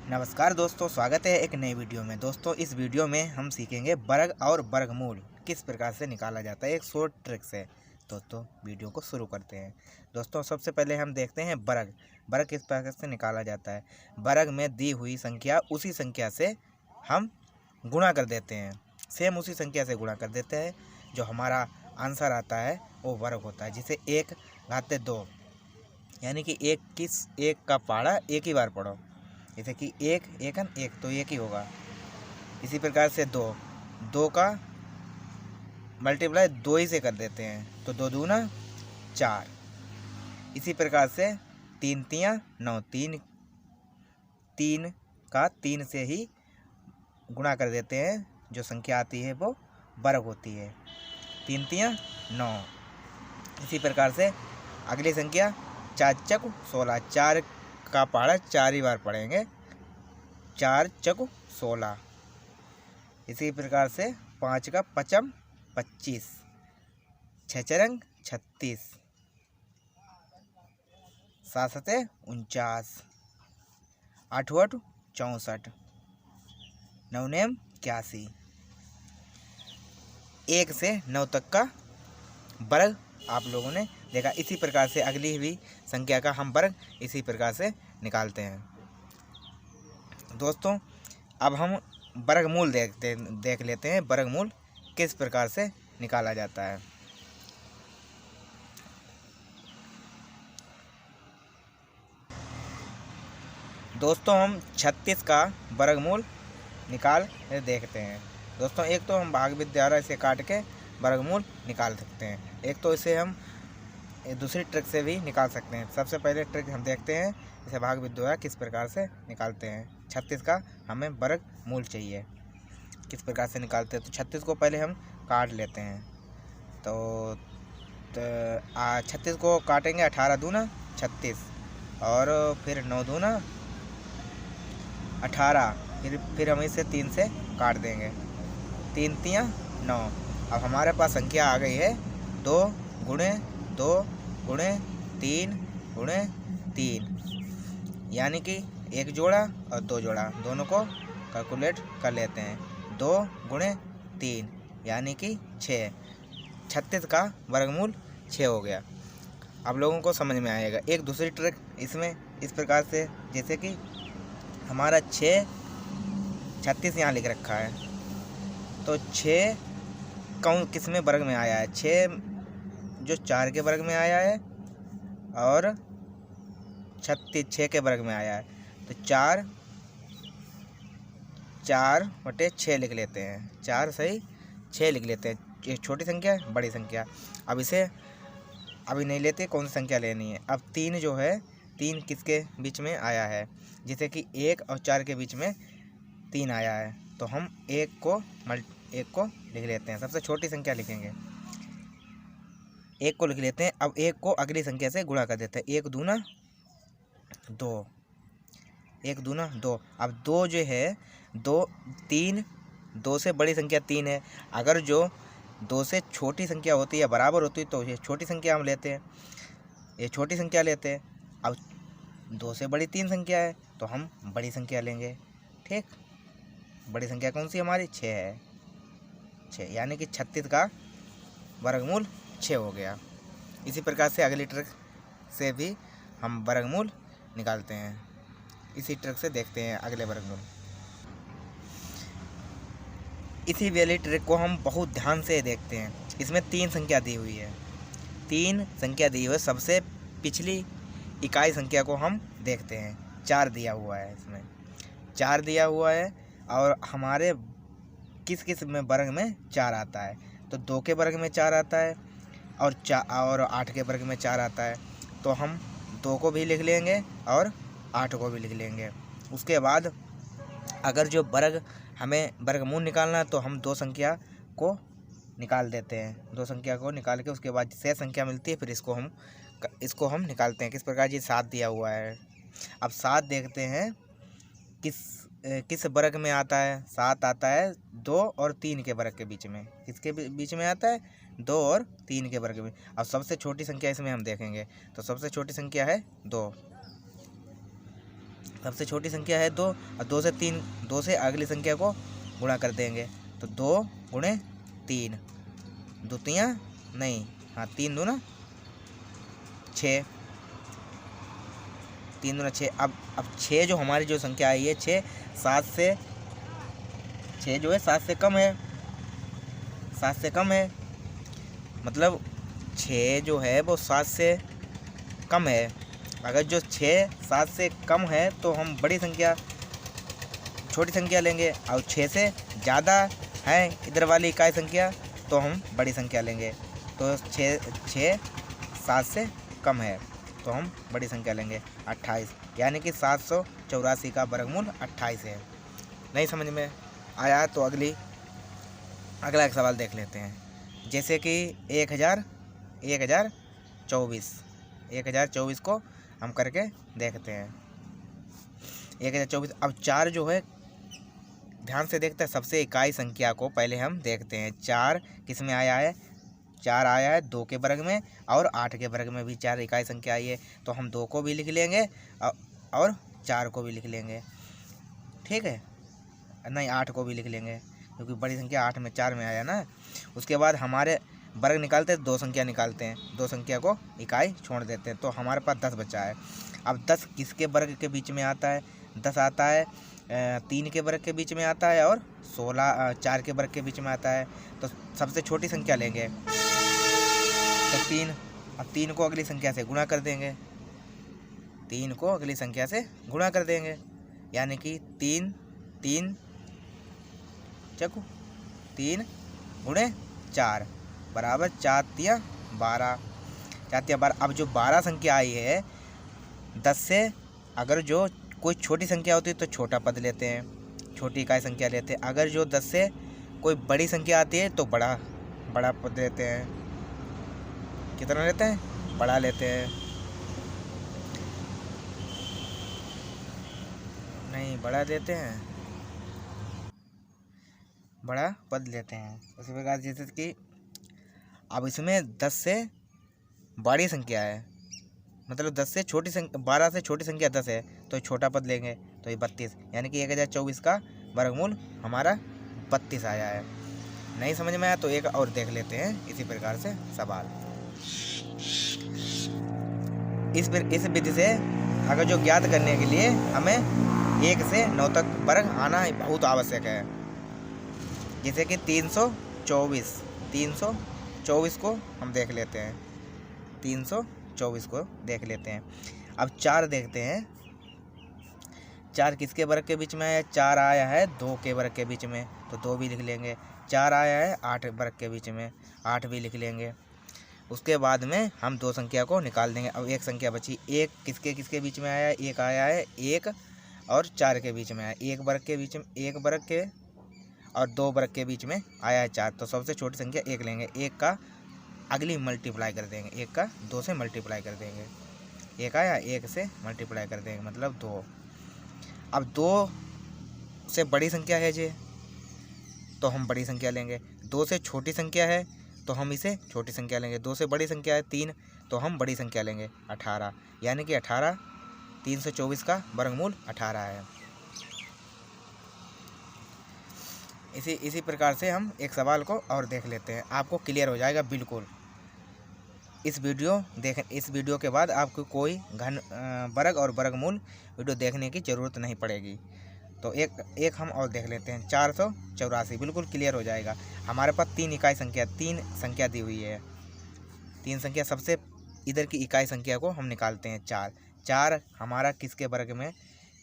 नमस्कार दोस्तों, स्वागत है एक नई वीडियो में। दोस्तों, इस वीडियो में हम सीखेंगे वर्ग और वर्गमूल किस प्रकार से निकाला जाता है, एक शॉर्ट ट्रिक से। दोस्तों, वीडियो को शुरू करते हैं। दोस्तों, सबसे पहले हम देखते हैं वर्ग। वर्ग किस प्रकार से निकाला जाता है। वर्ग में दी हुई संख्या उसी संख्या से हम गुणा कर देते हैं। सेम उसी संख्या से गुणा कर देते हैं। जो हमारा आंसर आता है वो वर्ग होता है। जिसे 1/2, यानी कि एक का पहाड़ा एक ही बार पढ़ो। जैसे कि एक एकन एक तो एक ही होगा। इसी प्रकार से दो का मल्टीप्लाई दो ही से कर देते हैं, तो 2 दूना 4। इसी प्रकार से 3 तियाँ 9, तीन का 3 से ही गुणा कर देते हैं। जो संख्या आती है वो वर्ग होती है। 3 तियाँ 9। इसी प्रकार से अगली संख्या 4 चक 16। 4 का पहाड़ा 4 ही बार पढ़ेंगे। 4 चक 16। इसी प्रकार से 5 का पचम 25। 6 चरंग 36। 7 सते 49। 8 8 64। 9 नेम 81। 1 से 9 तक का वर्ग आप लोगों ने देखा। इसी प्रकार से अगली भी संख्या का हम वर्ग इसी प्रकार से निकालते हैं। दोस्तों, अब हम वर्गमूल देख लेते हैं। वर्गमूल किस प्रकार से निकाला जाता है। दोस्तों, हम 36 का वर्गमूल निकाल देखते हैं। दोस्तों, एक तो हम भाग विद्यालय से काट के वर्गमूल निकाल सकते हैं। एक तो इसे हम दूसरी ट्रिक से भी निकाल सकते हैं। सबसे पहले ट्रिक हम देखते हैं, इसे भाग विद्यालय किस प्रकार से निकालते हैं। 36 का हमें वर्गमूल चाहिए, किस प्रकार से निकालते हैं। तो 36 को पहले हम काट लेते हैं। तो 36 को काटेंगे। 18 दूना 36 और फिर 9 दूना 18। फिर हम इसे 3 से काट देंगे। 3 तियाँ 9। अब हमारे पास संख्या आ गई है 2 गुणे 2 गुणे 3 गुणे 3, यानी कि 1 जोड़ा और 2 जोड़ा दोनों को कैलकुलेट कर लेते हैं। 2 गुणे 3 यानी कि 6। 36 का वर्गमूल 6 हो गया। आप लोगों को समझ में आएगा। एक दूसरी ट्रिक इसमें इस प्रकार से, जैसे कि हमारा 36 यहाँ लिख रखा है, तो 6 किस में वर्ग में आया है। 6 जो 4 के वर्ग में आया है और 36 6 के वर्ग में आया है। तो 4/6 लिख लेते हैं। 4 सही 6 लिख लेते हैं। ये छोटी संख्या है, बड़ी संख्या। अब इसे अभी नहीं लेते, कौन सी संख्या लेनी है। अब 3 जो है, 3 किसके बीच में आया है। जैसे कि 1 और 4 के बीच में 3 आया है, तो हम 1 को लिख लेते हैं। सबसे छोटी संख्या लिखेंगे, 1 को लिख लेते हैं। अब 1 को अगली संख्या से गुणा कर देते हैं। 1 दूना 2। 1 दूना 2। अब 2 जो है 2 से बड़ी संख्या 3 है। अगर जो 2 से छोटी संख्या होती है, बराबर होती है, तो ये छोटी संख्या हम लेते हैं, ये छोटी संख्या लेते हैं। अब 2 से बड़ी 3 संख्या है, तो हम बड़ी संख्या लेंगे। ठीक, बड़ी संख्या कौन सी हमारी 6 है। 6 यानी कि 36 का वर्गमूल 6 हो गया। इसी प्रकार से अगली ट्रिक से भी हम वर्गमूल निकालते हैं। इसी ट्रिक से देखते हैं अगले वर्गमूल। इसी वाली ट्रिक को हम बहुत ध्यान से देखते हैं। इसमें 3 संख्या दी हुई है। 3 संख्या दी हुई है। सबसे पिछली इकाई संख्या को हम देखते हैं। 4 दिया हुआ है, इसमें 4 दिया हुआ है। और हमारे किस किस में वर्ग में 4 आता है। तो 2 के वर्ग में 4 आता है और 8 के वर्ग में 4 आता है। तो हम 2 को भी लिख लेंगे और 8 को भी लिख लेंगे। उसके बाद अगर जो वर्ग हमें वर्गमूल निकालना है, तो हम 2 संख्या को निकाल देते हैं। 2 संख्या को निकाल के उसके बाद शेष संख्या मिलती है, फिर इसको हम निकालते हैं। किस प्रकार जी 7 दिया हुआ है। अब 7 देखते हैं किस वर्ग में आता है। 7 आता है 2 और 3 के वर्ग के बीच में। किसके बीच में आता है, 2 और 3 के वर्ग में। अब सबसे छोटी संख्या इसमें हम देखेंगे, तो सबसे छोटी संख्या है 2। सबसे छोटी संख्या है 2 और 2 से 3, 2 से अगली संख्या को गुणा कर देंगे तो 2 गुणे 3, द्वितीया नहीं, हाँ 3 दूना 6, 3 दूना 6। अब 6 जो हमारी जो संख्या आई है 6, 7 से 6 जो है 7 से कम है, 7 से कम है, मतलब 6 जो है वो 7 से कम है। अगर जो 6 7 से कम है तो हम बड़ी संख्या छोटी संख्या लेंगे, और 6 से ज़्यादा है इधर वाली इकाई संख्या तो हम बड़ी संख्या लेंगे। तो 6 7 से कम है तो हम बड़ी संख्या लेंगे 28, यानी कि 784 का वर्गमूल 28 है। नहीं समझ में आया तो अगला एक सवाल देख लेते हैं। जैसे कि 1024 को हम करके देखते हैं। 1024, अब 4 जो है ध्यान से देखते हैं। सबसे इकाई संख्या को पहले हम देखते हैं। 4 किस में आया है? 4 आया है 2 के वर्ग में, और 8 के वर्ग में भी 4 इकाई संख्या आई है, तो हम 2 को भी लिख लेंगे और 4 को भी लिख लेंगे। ठीक है, नहीं 8 को भी लिख लेंगे क्योंकि बड़ी संख्या 8 में 4 में आया ना। उसके बाद हमारे वर्ग निकालते हैं, 2 संख्या निकालते हैं, 2 संख्या को इकाई छोड़ देते हैं, तो हमारे पास 10 बचा है। अब 10 किसके वर्ग के बीच में आता है? 10 आता है 3 के वर्ग के बीच में आता है, और 16 4 के वर्ग के बीच में आता है। तो सबसे छोटी संख्या लेंगे तो 3। अब 3 को अगली संख्या से गुणा कर देंगे, 3 को अगली संख्या से गुणा कर देंगे, यानी कि 3 गुणे 4 बराबर 4 तिया 12। अब जो 12 संख्या आई है 10 से, अगर जो कोई छोटी संख्या होती है तो छोटा पद लेते हैं, छोटी इकाई संख्या लेते हैं। अगर जो 10 से कोई बड़ी संख्या आती है तो बड़ा पद लेते हैं। कितना लेते हैं? बड़ा लेते हैं, नहीं बड़ा देते हैं, बड़ा पद लेते हैं। उसी प्रकार जैसे कि अब इसमें 10 से बड़ी संख्या है, मतलब 10 से छोटी संख्या, 12 से छोटी संख्या 10 है तो छोटा पद लेंगे, तो ये 32, यानी कि 1024 का वर्गमूल हमारा 32 आया है। नहीं समझ में आया तो एक और देख लेते हैं इसी प्रकार से सवाल। इस विधि से अगर जो ज्ञात करने के लिए हमें 1 से 9 तक वर्ग आना बहुत आवश्यक है। जैसे कि 324 को हम देख लेते हैं, 324 को देख लेते हैं। अब 4 देखते हैं, 4 किसके वर्ग के बीच में आया है? 4 आया है 2 के वर्ग के बीच में, तो 2 भी लिख लेंगे। 4 आया है 8 वर्ग के बीच में, 8 भी लिख लेंगे। उसके बाद में हम 2 संख्या को निकाल देंगे। अब एक संख्या बची, 1 किसके बीच में आया है? 1 आया है 1 और 4 के बीच में आया, 1 वर्ग के बीच में, 1 वर्ग के और 2 वर्ग के बीच में आया है 4, तो सबसे छोटी संख्या 1 लेंगे। 1 का अगली मल्टीप्लाई कर देंगे, 1 का 2 से मल्टीप्लाई कर देंगे। 1 आया 1 से मल्टीप्लाई कर देंगे, मतलब 2। अब 2 से बड़ी संख्या है जे, तो हम बड़ी संख्या लेंगे। 2 से छोटी संख्या है तो हम इसे छोटी संख्या लेंगे। 2 से बड़ी संख्या है 3, तो हम बड़ी संख्या लेंगे 18, यानी कि 18, 324 का वर्गमूल 18 है। इसी प्रकार से हम एक सवाल को और देख लेते हैं, आपको क्लियर हो जाएगा बिल्कुल। इस वीडियो के बाद आपको कोई घन वर्ग और वर्गमूल वीडियो देखने की ज़रूरत नहीं पड़ेगी। तो एक हम और देख लेते हैं, 484 बिल्कुल क्लियर हो जाएगा। हमारे पास 3 इकाई संख्या, 3 संख्या दी हुई है। 3 संख्या, सबसे इधर की इकाई संख्या को हम निकालते हैं 4। 4 हमारा किसके वर्ग में,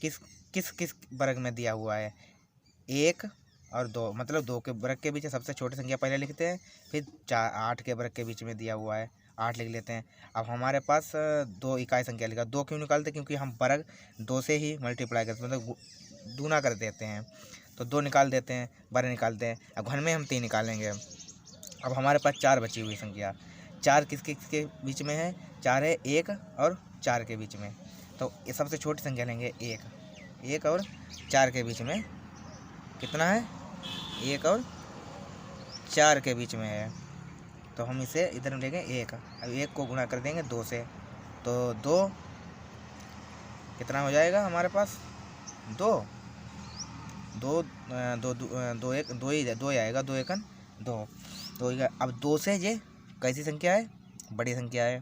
किस वर्ग में दिया हुआ है? 1 और 2, मतलब 2 के वर्ग के बीच सबसे छोटी संख्या पहले लिखते हैं, फिर 8 के वर्ग के बीच में दिया हुआ है, 8 लिख लेते हैं। अब हमारे पास 2 इकाई संख्या लिखा। 2 क्यों निकालते हैं? क्योंकि हम वर्ग 2 से ही मल्टीप्लाई करते हैं, मतलब दूना कर देते हैं, तो 2 निकाल देते हैं, वर्ग निकालते हैं। अब घन में हम 3 निकालेंगे। अब हमारे पास 4 बची हुई संख्या। 4 किसके बीच में है? 4 है 1 और 4 के बीच में, तो ये सबसे छोटी संख्या लेंगे 1 और 4 के बीच में कितना है? 1 और 4 के बीच में है, तो हम इसे इधर लेंगे 1। अब 1 को गुणा कर देंगे 2 से, तो 2 कितना हो जाएगा हमारे पास? 2 2 2 2 1 2 ही आएगा, 2 एकन 2 2 ही। अब 2 से ये कैसी संख्या है? बड़ी संख्या है।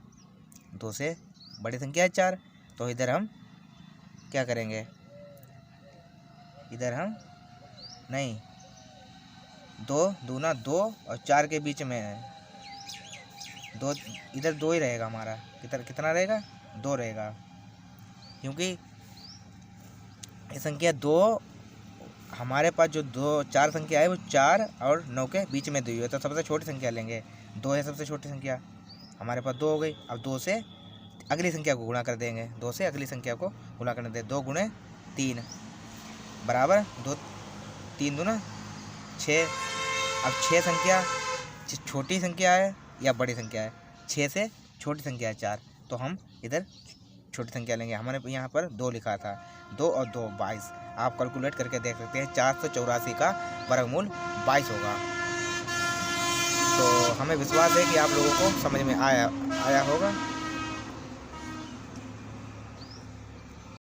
2 से बड़ी संख्या है 4, तो इधर हम क्या करेंगे? इधर हम नहीं, 2 दूना 2 और 4 के बीच में है 2, इधर 2 ही रहेगा हमारा। कितना रहेगा? 2 रहेगा, क्योंकि ये संख्या 2 हमारे पास जो 4 संख्या है वो 4 और 9 के बीच में 2 है, तो सबसे छोटी संख्या लेंगे। 2 है सबसे छोटी संख्या, हमारे पास 2 हो गई। अब 2 से अगली संख्या को गुणा कर देंगे, 2 से अगली संख्या को गुणा करने दें। 2 गुणे 3 बराबर 2, 3 दूना 6। अब 6 संख्या छोटी संख्या है या बड़ी संख्या है? 6 से छोटी संख्या है 4, तो हम इधर छोटी संख्या लेंगे। हमारे यहाँ पर 2 लिखा था, 2 और 2 22। आप कैलकुलेट करके देख सकते हैं, 484 का वर्गमूल 22 होगा। तो हमें विश्वास है कि आप लोगों को समझ में आया होगा।